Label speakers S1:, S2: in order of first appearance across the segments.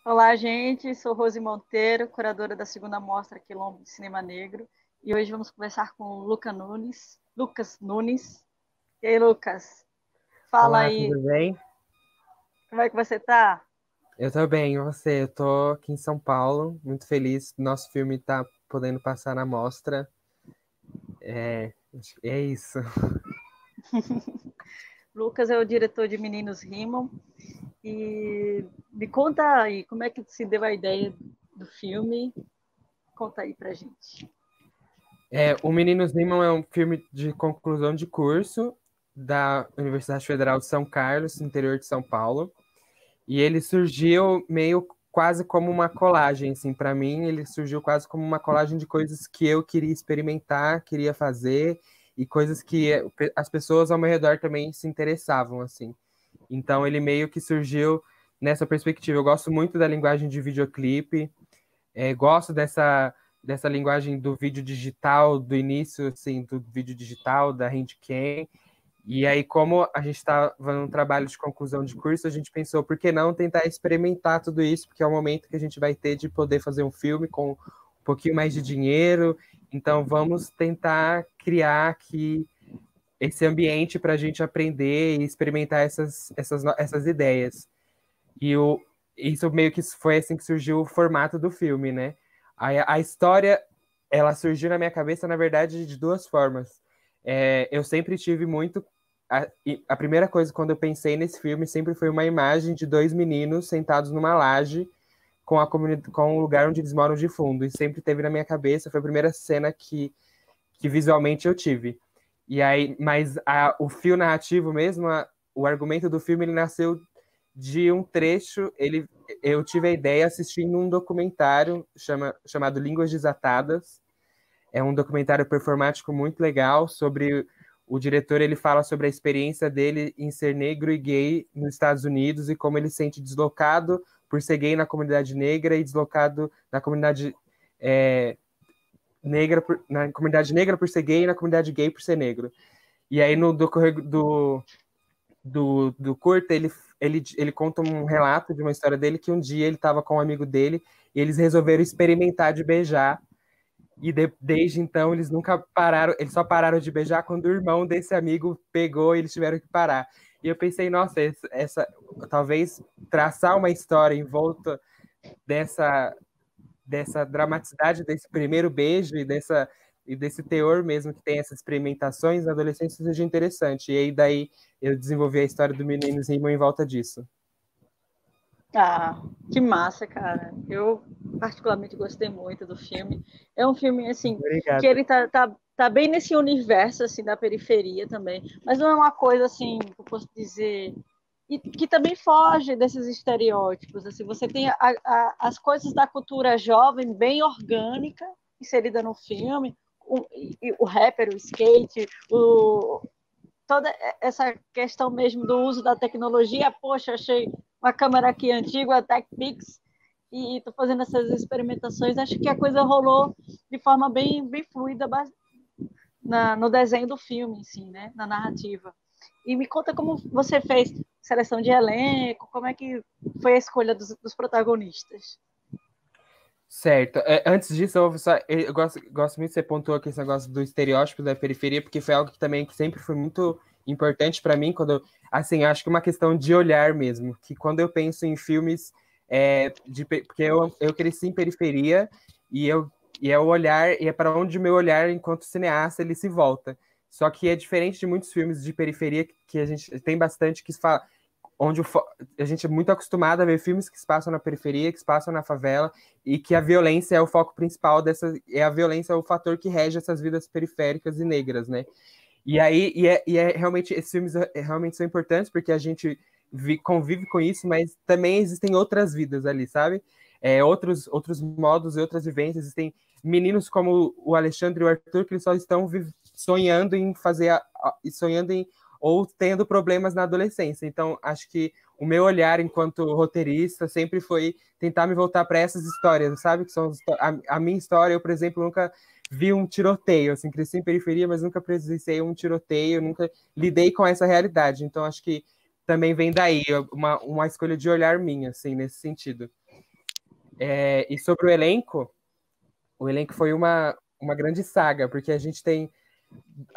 S1: Olá, gente. Sou Rose Monteiro, curadora da segunda mostra Quilombo de Cinema Negro. E hoje vamos conversar com o Lucas Nunes. E aí, Lucas? Fala
S2: Olá,
S1: aí,
S2: tudo bem?
S1: como é que você tá?
S2: Eu tô bem, e você? Eu tô aqui em São Paulo, muito feliz. Nosso filme tá podendo passar na mostra. É isso.
S1: Lucas é o diretor de Meninos Rimam. E me conta aí, como é que se deu a ideia do filme? Conta aí pra gente.
S2: O Meninos Rimam é um filme de conclusão de curso da Universidade Federal de São Carlos, no interior de São Paulo. E ele surgiu meio quase como uma colagem, assim, para mim, ele surgiu quase como uma colagem de coisas que eu queria experimentar, queria fazer, e coisas que as pessoas ao meu redor também se interessavam, assim. Então ele meio que surgiu nessa perspectiva. Eu gosto muito da linguagem de videoclipe, gosto dessa linguagem do vídeo digital, do início, assim, do vídeo digital, da Handcam. E aí, como a gente estava num trabalho de conclusão de curso, a gente pensou, por que não tentar experimentar tudo isso? Porque é o momento que a gente vai ter de poder fazer um filme com um pouquinho mais de dinheiro. Então, vamos tentar criar aqui esse ambiente para a gente aprender e experimentar essas ideias. E isso meio que foi assim que surgiu o formato do filme, né? A história, ela surgiu na minha cabeça, na verdade, de duas formas. Eu sempre tive muito. A primeira coisa, quando eu pensei nesse filme, sempre foi uma imagem de dois meninos sentados numa laje com o lugar onde eles moram de fundo. E sempre teve na minha cabeça, foi a primeira cena que visualmente eu tive. E aí, mas o fio narrativo mesmo, o argumento do filme, ele nasceu de um trecho. Eu tive a ideia assistindo um documentário chamado Línguas Desatadas. É um documentário performático muito legal sobre o diretor. Ele fala sobre a experiência dele em ser negro e gay nos Estados Unidos e como ele se sente deslocado por ser gay na comunidade negra e deslocado na comunidade na comunidade negra por ser gay e na comunidade gay por ser negro. E aí no decorrer do curta, ele conta um relato de uma história dele que um dia ele estava com um amigo dele e eles resolveram experimentar de beijar. E desde então eles nunca pararam, eles só pararam de beijar quando o irmão desse amigo pegou e eles tiveram que parar. E eu pensei, nossa, talvez traçar uma história em volta dessa dramaticidade desse primeiro beijo e desse teor mesmo que tem essas experimentações na adolescência seja interessante. E aí daí eu desenvolvi a história do Meninos Rimam em volta disso.
S1: Ah, que massa, cara. Eu particularmente gostei muito do filme. É um filme assim que
S2: Obrigado.
S1: ele tá bem nesse universo assim da periferia também, mas não é uma coisa assim que eu posso dizer e que também foge desses estereótipos. Assim, você tem as coisas da cultura jovem bem orgânica inserida no filme, o rapper, o skate, toda essa questão mesmo do uso da tecnologia. Poxa, achei uma câmera aqui antiga, a TechPix, e estou fazendo essas experimentações. Acho que a coisa rolou de forma bem fluida no desenho do filme, assim, né? Na narrativa. E me conta como você fez seleção de elenco, como é que foi a escolha dos protagonistas.
S2: Certo. Antes disso, eu gosto muito que você pontuou aqui esse negócio do estereótipo da periferia, porque foi algo que também que sempre foi muito importante para mim, assim, acho que uma questão de olhar mesmo, que quando eu penso em filmes, porque eu cresci em periferia e e é o olhar, e é para onde o meu olhar enquanto cineasta ele se volta. Só que é diferente de muitos filmes de periferia que a gente tem bastante que fala, onde a gente é muito acostumado a ver filmes que se passam na periferia, que se passam na favela, e que a violência é o foco principal a violência é o fator que rege essas vidas periféricas e negras, né? E aí, realmente, esses filmes realmente são importantes porque a gente convive com isso, mas também existem outras vidas ali, sabe? Outros modos e outras vivências. Existem meninos como o Alexandre e o Arthur que eles só estão sonhando em sonhando em ou tendo problemas na adolescência. Então, acho que o meu olhar enquanto roteirista sempre foi tentar me voltar para essas histórias, sabe? Que são a minha história. Eu, por exemplo, nunca vi um tiroteio, assim, cresci em periferia, mas nunca presenciei um tiroteio, nunca lidei com essa realidade. Então, acho que também vem daí uma escolha de olhar minha, assim, nesse sentido. E sobre o elenco foi uma grande saga, porque a gente tem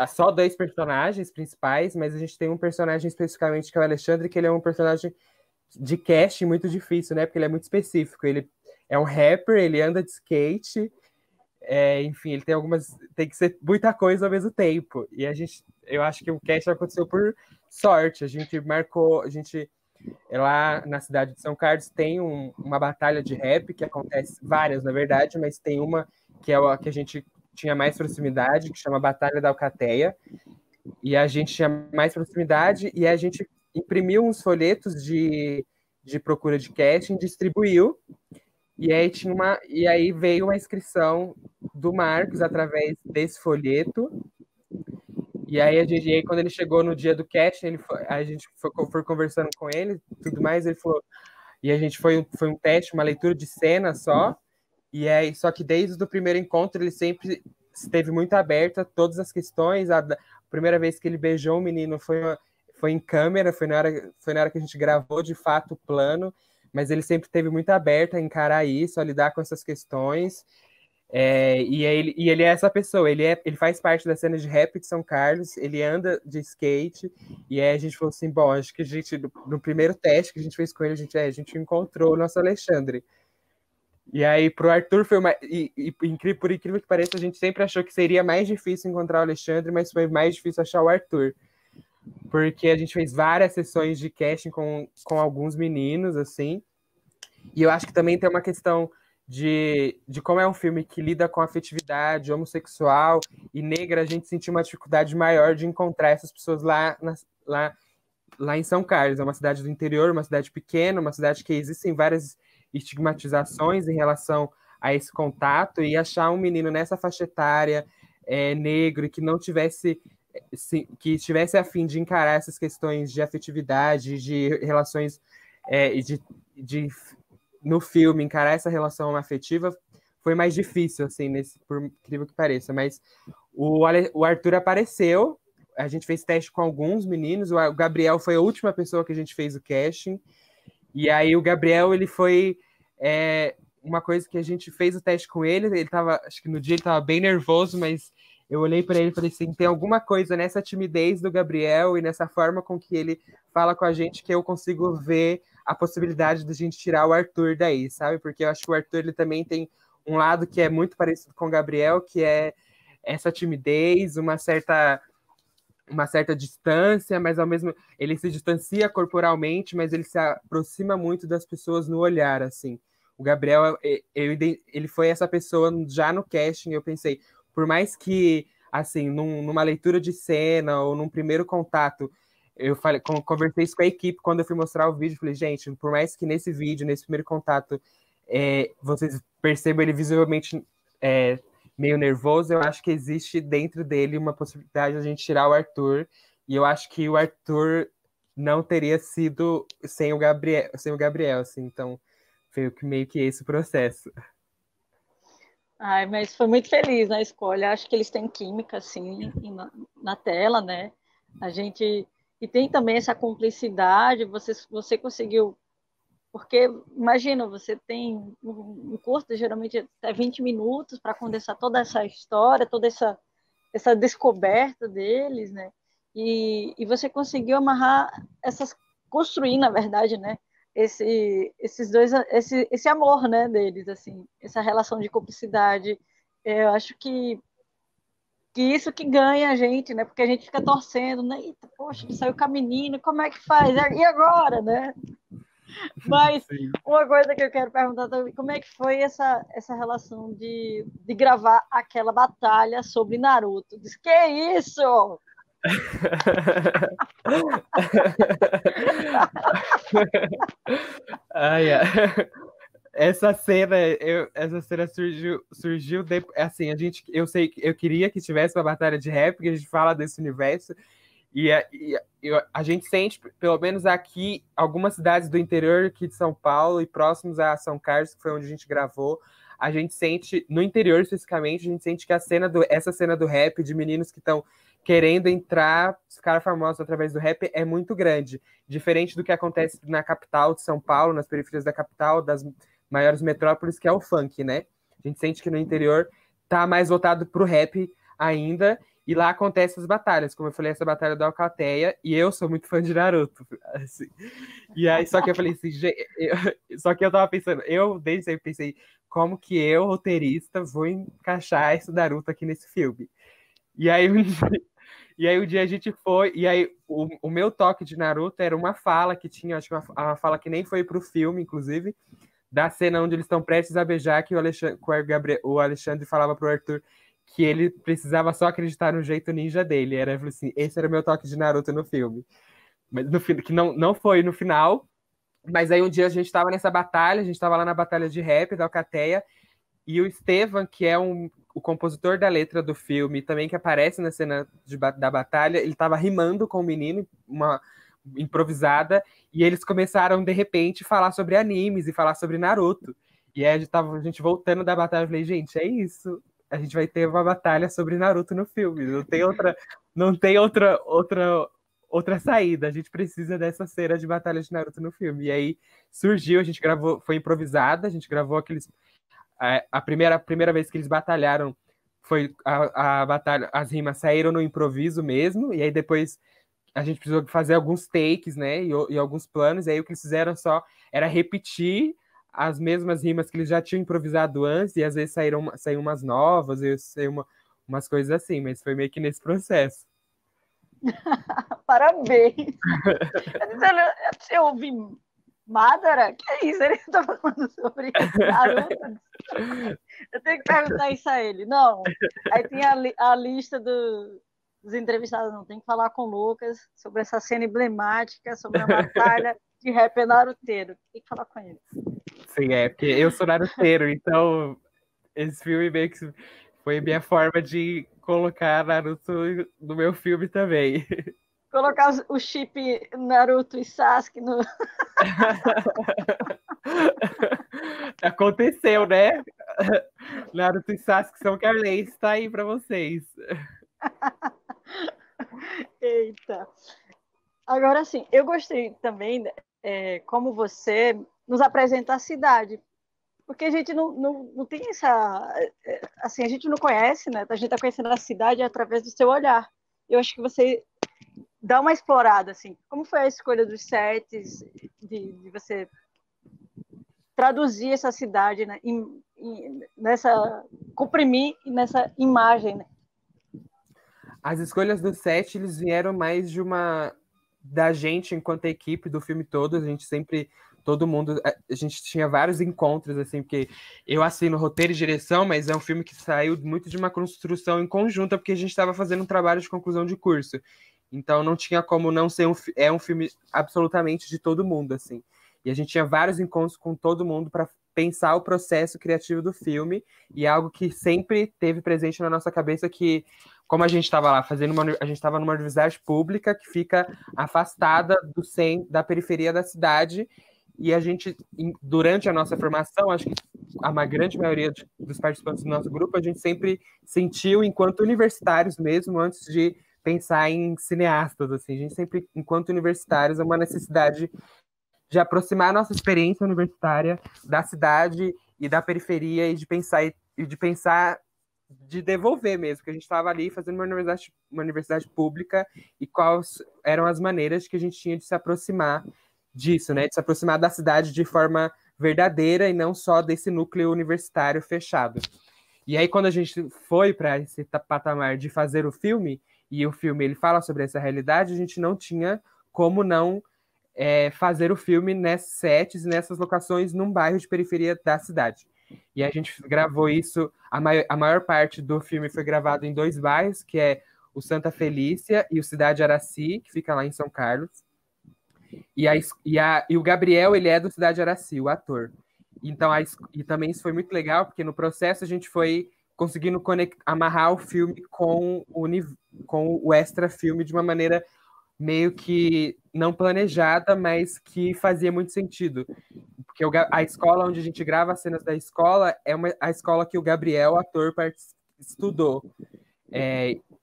S2: só 2 personagens principais, mas a gente tem um personagem especificamente que é o Alexandre, que ele é um personagem de casting muito difícil, né? Porque ele é muito específico. Ele é um rapper, ele anda de skate, enfim, ele tem que ser muita coisa ao mesmo tempo. E eu acho que o casting aconteceu por sorte. A gente lá na cidade de São Carlos tem uma batalha de rap que acontece, várias na verdade, mas tem uma que é a que a gente tinha mais proximidade, que chama Batalha da Alcateia, e a gente tinha mais proximidade e a gente imprimiu uns folhetos de procura de casting, distribuiu, e aí veio uma inscrição do Marcos através desse folheto. E aí quando ele chegou no dia do casting, a gente foi conversando com ele, tudo mais, ele falou, e a gente foi um teste, uma leitura de cena só, e aí só que desde o primeiro encontro ele sempre esteve muito aberto a todas as questões. A primeira vez que ele beijou o menino foi em câmera, foi na hora que a gente gravou de fato o plano, mas ele sempre esteve muito aberto a encarar isso, a lidar com essas questões. E ele é essa pessoa, ele faz parte da cena de rap de São Carlos, ele anda de skate, e aí a gente falou assim, bom, acho que no primeiro teste que a gente fez com ele, a gente encontrou o nosso Alexandre. E aí pro Arthur foi por incrível que pareça, a gente sempre achou que seria mais difícil encontrar o Alexandre, mas foi mais difícil achar o Arthur. Porque a gente fez várias sessões de casting com alguns meninos, assim, e eu acho que também tem uma questão de como é um filme que lida com afetividade homossexual e negra, a gente sentiu uma dificuldade maior de encontrar essas pessoas lá em São Carlos. É uma cidade do interior, uma cidade pequena, uma cidade que existem várias estigmatizações em relação a esse contato, e achar um menino nessa faixa etária, negro, que não tivesse que estivesse a fim de encarar essas questões de afetividade, de relações, de no filme, encarar essa relação afetiva foi mais difícil, assim, por incrível que pareça. Mas o Arthur apareceu, a gente fez teste com alguns meninos, o Gabriel foi a última pessoa que a gente fez o casting, e aí o Gabriel, ele foi uma coisa que a gente fez o teste com ele tava, acho que no dia ele tava bem nervoso, mas eu olhei para ele e falei assim, tem alguma coisa nessa timidez do Gabriel e nessa forma com que ele fala com a gente que eu consigo ver a possibilidade de a gente tirar o Arthur daí, sabe? Porque eu acho que o Arthur, ele também tem um lado que é muito parecido com o Gabriel, que é essa timidez, uma certa distância, mas ao mesmo ele se distancia corporalmente, mas ele se aproxima muito das pessoas no olhar, assim. O Gabriel, ele foi essa pessoa já no casting, eu pensei, por mais que, assim, numa leitura de cena ou num primeiro contato, eu conversei isso com a equipe quando eu fui mostrar o vídeo, falei, gente, por mais que nesse vídeo, nesse primeiro contato, vocês percebam ele visivelmente meio nervoso, eu acho que existe dentro dele uma possibilidade de a gente tirar o Arthur, e eu acho que o Arthur não teria sido sem o Gabriel, assim, então foi meio que esse processo.
S1: Ai, mas foi muito feliz na escolha. Acho que eles têm química, assim, na tela, né? A gente... E tem também essa cumplicidade, você conseguiu... Porque, imagina, você tem um curto, geralmente até 20 minutos, para condensar toda essa história, toda essa descoberta deles, né? E você conseguiu amarrar construir, na verdade, né? Esses dois, esse amor, né, deles, assim, essa relação de cumplicidade. Eu acho que isso que ganha a gente, né? Porque a gente fica torcendo, né? Eita, poxa, ele saiu com a menina, como é que faz? E agora, né? Mas
S2: Sim.
S1: uma coisa que eu quero perguntar também, como é que foi essa relação de gravar aquela batalha sobre Naruto? Diz, que é isso?
S2: Ai, ai. Essa cena surgiu assim, eu queria que tivesse uma batalha de rap, que a gente fala desse universo, a gente sente, pelo menos aqui, algumas cidades do interior aqui de São Paulo e próximos a São Carlos, que foi onde a gente gravou, a gente sente, no interior especificamente, a gente sente que essa cena do rap, de meninos que estão querendo ficar famosos através do rap, é muito grande. Diferente do que acontece na capital de São Paulo, nas periferias da capital, maiores metrópoles, que é o funk, né? A gente sente que no interior tá mais voltado pro rap ainda, e lá acontecem as batalhas, como eu falei, essa batalha da Alcateia, e eu sou muito fã de Naruto, assim. E aí, só que eu falei assim, só que eu tava pensando, eu desde sempre pensei, como que eu, roteirista, vou encaixar esse Naruto aqui nesse filme? E aí, e aí o dia a gente foi, e aí o meu toque de Naruto era uma fala que tinha, acho que uma fala que nem foi pro filme, inclusive, da cena onde eles estão prestes a beijar, que o Alexandre falava pro Arthur que ele precisava só acreditar no jeito ninja dele. Era assim, esse era o meu toque de Naruto no filme. Mas no que não foi no final, mas aí um dia a gente estava nessa batalha, a gente estava lá na batalha de rap da Alcateia, e o Estevam, que é o compositor da letra do filme, também que aparece na cena da batalha, ele estava rimando com o menino, uma improvisada, e eles começaram, de repente, falar sobre animes e falar sobre Naruto. E aí a gente voltando da batalha, eu falei, gente, é isso. A gente vai ter uma batalha sobre Naruto no filme. Não tem outra saída. A gente precisa dessa cena de batalha de Naruto no filme. E aí surgiu, a gente gravou, foi improvisada, a gente gravou aqueles a primeira vez que eles batalharam foi a batalha, as rimas saíram no improviso mesmo, e aí depois a gente precisou fazer alguns takes, né, e alguns planos, e aí o que eles fizeram só era repetir as mesmas rimas que eles já tinham improvisado antes, e às vezes saíram umas novas, e saíram umas coisas assim, mas foi meio que nesse processo.
S1: Parabéns! Eu ouvi Madara? Que é isso? Ele está falando sobre Naruto? Eu tenho que perguntar isso a ele. Não. Aí tem a lista dos entrevistados. Não, tem que falar com o Lucas sobre essa cena emblemática, sobre a batalha de rap naruteiro. Tem que falar com ele.
S2: Sim, porque eu sou naruteiro, então esse filme meio que foi minha forma de colocar Naruto no meu filme também.
S1: Colocar o chip Naruto e Sasuke no...
S2: Aconteceu, né? Naruto e Sasuke são Carlês, está aí para vocês.
S1: Eita. Agora sim, eu gostei também, como você nos apresenta a cidade, porque a gente não tem essa... Assim, a gente não conhece, né? A gente está conhecendo a cidade através do seu olhar. Eu acho que você dá uma explorada, assim. Como foi a escolha dos sets, de você traduzir essa cidade, né, comprimir nessa imagem, né?
S2: As escolhas do set, eles vieram mais da gente enquanto equipe do filme todo. A gente sempre, todo mundo, a gente tinha vários encontros, assim, porque eu assino roteiro e direção, mas é um filme que saiu muito de uma construção em conjunta, porque a gente estava fazendo um trabalho de conclusão de curso. Então não tinha como não ser um filme absolutamente de todo mundo, assim. E a gente tinha vários encontros com todo mundo para pensar o processo criativo do filme, e é algo que sempre teve presente na nossa cabeça, que como a gente estava lá a gente estava numa universidade pública que fica afastada da periferia da cidade, e a gente, durante a nossa formação, acho que a grande maioria dos participantes do nosso grupo, a gente sempre sentiu, enquanto universitários mesmo, antes de pensar em cineastas, assim, a gente sempre, enquanto universitários, é uma necessidade de aproximar a nossa experiência universitária da cidade e da periferia, e de devolver mesmo, que a gente estava ali fazendo uma universidade pública, e quais eram as maneiras que a gente tinha de se aproximar disso, né? De se aproximar da cidade de forma verdadeira e não só desse núcleo universitário fechado. E aí, quando a gente foi para esse patamar de fazer o filme, e o filme ele fala sobre essa realidade, a gente não tinha como não fazer o filme nesses sets, nessas locações, num bairro de periferia da cidade. E a gente gravou isso, a maior parte do filme foi gravado em 2 bairros, que é o Santa Felícia e o Cidade Araci, que fica lá em São Carlos. E o Gabriel, ele é do Cidade Araci, o ator. Então, e também isso foi muito legal, porque no processo a gente foi conseguindo amarrar o filme com o extra filme de uma maneira meio que não planejada, mas que fazia muito sentido. Porque a escola onde a gente grava as cenas da escola é a escola que o Gabriel, ator, estudou.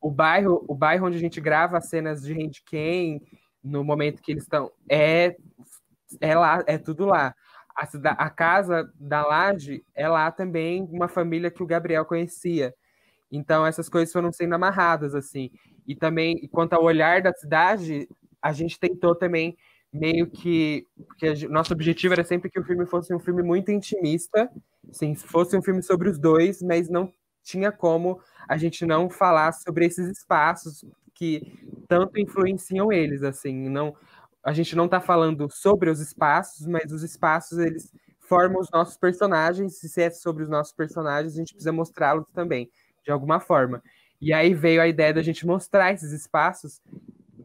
S2: O bairro onde a gente grava as cenas de Handcam, no momento que eles estão, é lá, é tudo lá. a casa da Laje é lá também uma família que o Gabriel conhecia. Então, essas coisas foram sendo amarradas, assim. E também, quanto ao olhar da cidade, a gente tentou também meio que... Porque nosso objetivo era sempre que o filme fosse um filme muito intimista, assim, fosse um filme sobre os dois, mas não tinha como a gente não falar sobre esses espaços que tanto influenciam eles, assim. Não, a gente não está falando sobre os espaços, mas os espaços, eles formam os nossos personagens, e se é sobre os nossos personagens, a gente precisa mostrá-los também de alguma forma. E aí veio a ideia da gente mostrar esses espaços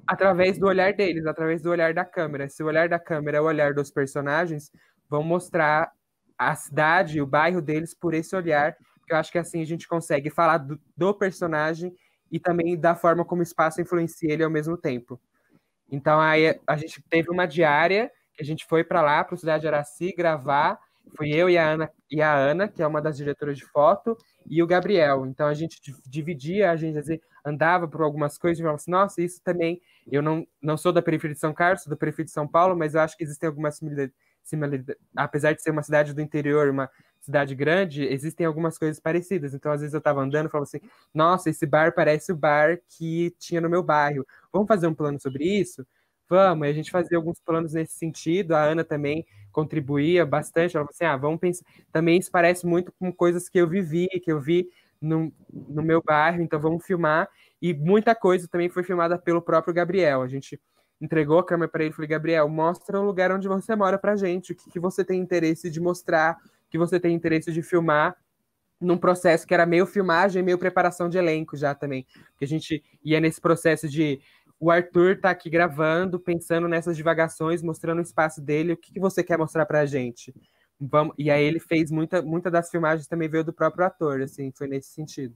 S2: através do olhar deles, através do olhar da câmera. Se o olhar da câmera é o olhar dos personagens, vão mostrar a cidade, o bairro deles por esse olhar, que eu acho que assim a gente consegue falar do personagem e também da forma como o espaço influencia ele ao mesmo tempo. Então aí a gente teve uma diária que a gente foi para lá, para o Cidade de Araci, gravar. Fui eu e a Ana, que é uma das diretoras de foto, e o Gabriel. Então a gente dividia, a gente às vezes, andava por algumas coisas e falava assim, nossa, isso também. Eu não sou da periferia de São Carlos, sou da periferia de São Paulo, mas eu acho que existem algumas similaridades. Apesar de ser uma cidade do interior, uma cidade grande, existem algumas coisas parecidas. Então, às vezes, eu estava andando e falava assim, nossa, esse bar parece o bar que tinha no meu bairro. Vamos fazer um plano sobre isso? Vamos, e a gente fazia alguns planos nesse sentido, a Ana também contribuía bastante, ela falou assim, vamos pensar, também isso parece muito com coisas que eu vivi, que eu vi no meu bairro, então vamos filmar, e muita coisa também foi filmada pelo próprio Gabriel, a gente entregou a câmera para ele e falei, Gabriel, mostra o lugar onde você mora pra gente, o que você tem interesse de mostrar, o que você tem interesse de filmar, num processo que era meio filmagem, meio preparação de elenco já também, porque a gente ia nesse processo de o Arthur tá aqui gravando, pensando nessas divagações, mostrando o espaço dele, o que você quer mostrar pra gente? Vamos... E aí ele fez muita das filmagens também veio do próprio ator, assim, foi nesse sentido.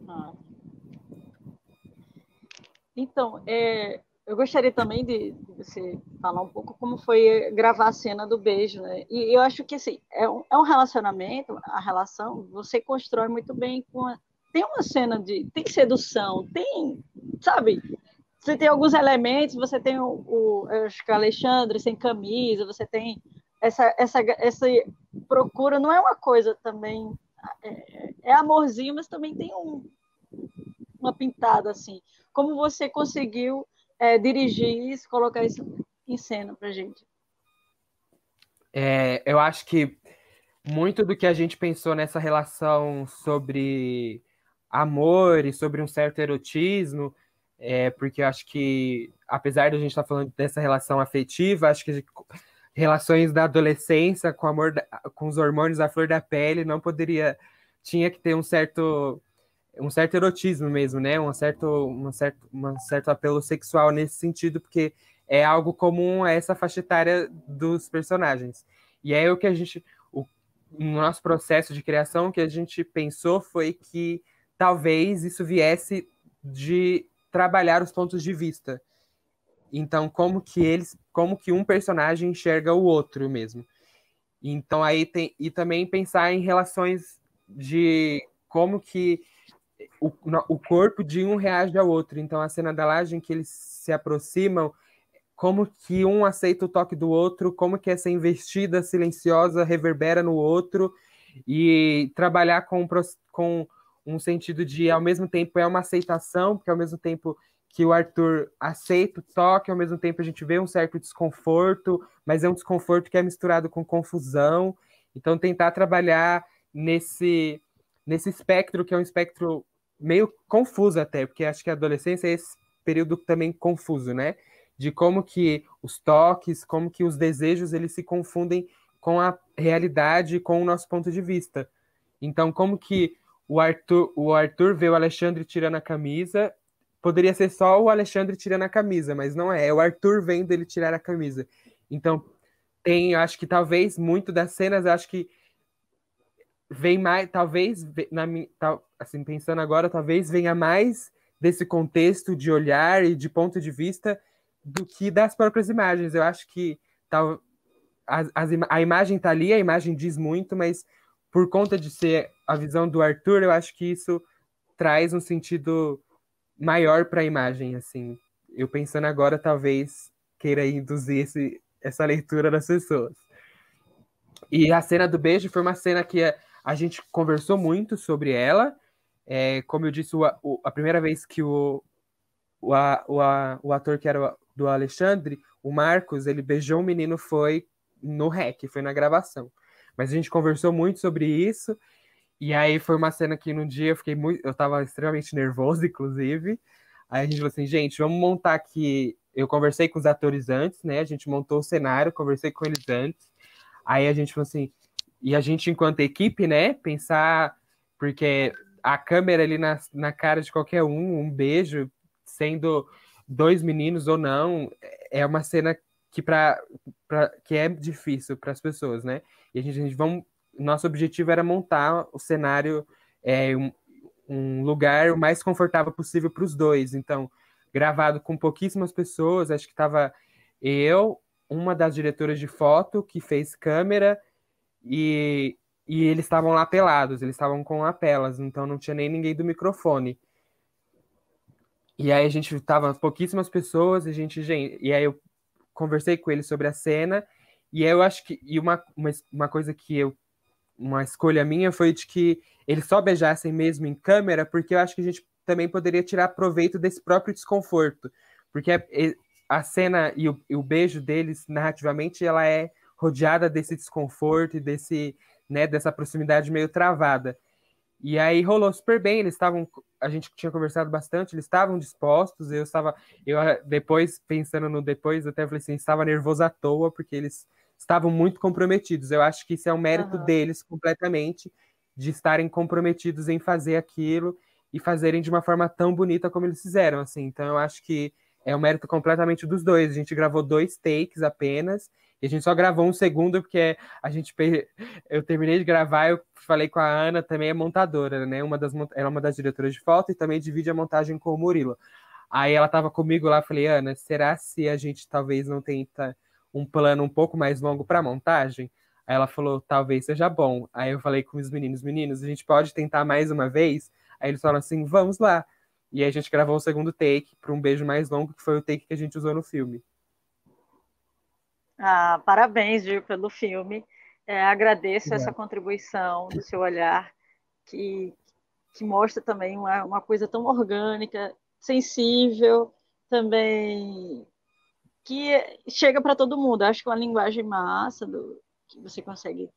S1: Ah. Então, eu gostaria também de você falar um pouco como foi gravar a cena do beijo, né? E eu acho que assim, é um relacionamento, a relação, você constrói muito bem tem uma cena tem sedução, tem, sabe? Você tem alguns elementos, você tem eu acho que o Alexandre sem camisa, você tem essa procura, não é uma coisa também, é amorzinho, mas também tem uma pintada assim. Como você conseguiu dirigir isso, colocar isso em cena pra gente?
S2: Eu acho que muito do que a gente pensou nessa relação sobre amor e sobre um certo erotismo, porque eu acho que, apesar de a gente estar falando dessa relação afetiva, acho que relações da adolescência com amor, com os hormônios à flor da pele, não poderia, tinha que ter um certo erotismo mesmo, né? Um certo apelo sexual nesse sentido, porque é algo comum a essa faixa etária dos personagens. E aí o que a gente, no nosso processo de criação, o que a gente pensou foi que talvez isso viesse de trabalhar os pontos de vista. Então, como que um personagem enxerga o outro mesmo. Então aí e também pensar em relações de como que o corpo de um reage ao outro. Então, a cena da laje em que eles se aproximam, como que um aceita o toque do outro, como que essa investida silenciosa reverbera no outro, e trabalhar com um sentido de, ao mesmo tempo, é uma aceitação, porque ao mesmo tempo que o Arthur aceita o toque, ao mesmo tempo a gente vê um certo desconforto, mas é um desconforto que é misturado com confusão. Então, tentar trabalhar nesse espectro, que é um espectro meio confuso até, porque acho que a adolescência é esse período também confuso, né? De como que os toques, como que os desejos, eles se confundem com a realidade, com o nosso ponto de vista. Então, como que o Arthur vê o Alexandre tirando a camisa, poderia ser só o Alexandre tirando a camisa, mas não é o Arthur vendo ele tirar a camisa. Então, acho que talvez muito das cenas, acho que vem mais, talvez, assim, pensando agora, talvez venha mais desse contexto de olhar e de ponto de vista do que das próprias imagens. Eu acho que a imagem está ali, a imagem diz muito, mas por conta de ser a visão do Arthur, eu acho que isso traz um sentido maior para a imagem, assim. Eu pensando agora, talvez queira induzir essa leitura das pessoas. E a cena do beijo foi uma cena que a gente conversou muito sobre ela. Como eu disse, a primeira vez que o ator que era do Alexandre, o Marcos, ele beijou o menino foi no REC, foi na gravação. Mas a gente conversou muito sobre isso, e aí foi uma cena que no dia eu tava extremamente nervoso, inclusive. Aí a gente falou assim, gente, vamos montar aqui. Eu conversei com os atores antes, né? A gente montou o cenário, conversei com eles antes. Aí a gente falou assim, e a gente, enquanto equipe, né, pensar, porque a câmera ali na cara de qualquer um beijo, sendo dois meninos ou não, é uma cena que é difícil para as pessoas, né? E nosso objetivo era montar o cenário, um lugar o mais confortável possível para os dois. Então, gravado com pouquíssimas pessoas, acho que estava eu, uma das diretoras de foto que fez câmera e eles estavam lá pelados, eles estavam com lapelas, então não tinha nem ninguém do microfone. E aí a gente tava pouquíssimas pessoas, e aí eu conversei com eles sobre a cena, e aí eu acho que uma coisa uma escolha minha foi de que eles só beijassem mesmo em câmera, porque eu acho que a gente também poderia tirar proveito desse próprio desconforto, porque a cena e o beijo deles narrativamente ela é rodeada desse desconforto e dessa proximidade meio travada. E aí rolou super bem, a gente tinha conversado bastante, eles estavam dispostos, eu depois, pensando no depois, até falei assim, estava nervoso à toa, porque eles estavam muito comprometidos. Eu acho que isso é um mérito deles completamente, de estarem comprometidos em fazer aquilo e fazerem de uma forma tão bonita como eles fizeram, assim. Então eu acho que é um mérito completamente dos dois. A gente gravou 2 takes apenas, e a gente só gravou um segundo, porque eu terminei de gravar, eu falei com a Ana, também é montadora, né? Ela é uma das diretoras de foto e também divide a montagem com o Murilo. Aí ela tava comigo lá, falei, Ana, será se a gente talvez não tenta um plano um pouco mais longo para montagem? Aí ela falou, talvez seja bom. Aí eu falei com os meninos, a gente pode tentar mais uma vez? Aí eles falaram assim, vamos lá. E aí a gente gravou o segundo take para um beijo mais longo, que foi o take que a gente usou no filme.
S1: Parabéns, Gil, pelo filme. Agradeço essa contribuição do seu olhar, que mostra também uma coisa tão orgânica, sensível, também que chega para todo mundo. Acho que é uma linguagem massa que você consegue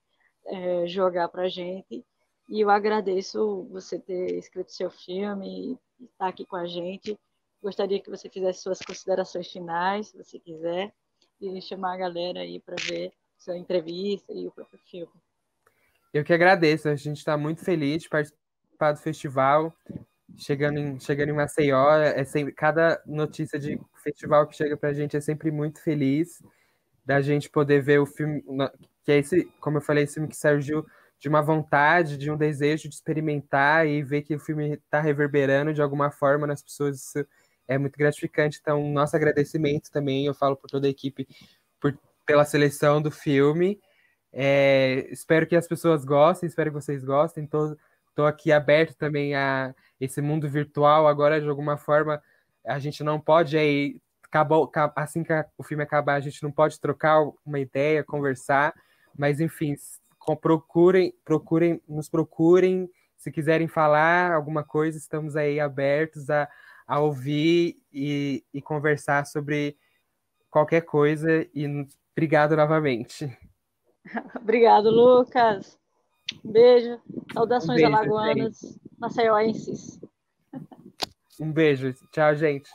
S1: jogar para a gente. E eu agradeço você ter escrito seu filme e estar aqui com a gente. Gostaria que você fizesse suas considerações finais, se você quiser, e chamar a galera aí para ver sua entrevista e o próprio filme.
S2: Eu que agradeço, a gente está muito feliz de participar do festival. Chegando em Maceió, cada notícia de festival que chega para a gente é sempre muito feliz da gente poder ver o filme, que é esse, como eu falei, esse filme que surgiu de uma vontade, de um desejo de experimentar e ver que o filme está reverberando de alguma forma nas pessoas, isso é muito gratificante. Então, nosso agradecimento também, eu falo por toda a equipe, pela seleção do filme. Espero que as pessoas gostem, espero que vocês gostem. Estou aqui aberto também a esse mundo virtual. Agora, de alguma forma, a gente não pode assim que o filme acabar, a gente não pode trocar uma ideia, conversar, mas enfim, nos procurem, se quiserem falar alguma coisa, estamos aí abertos a ouvir e conversar sobre qualquer coisa, e obrigado novamente.
S1: Obrigado, Lucas. Um beijo. Saudações
S2: Beijo,
S1: alagoanas,
S2: gente.
S1: maceioenses.
S2: Um beijo. Tchau, gente.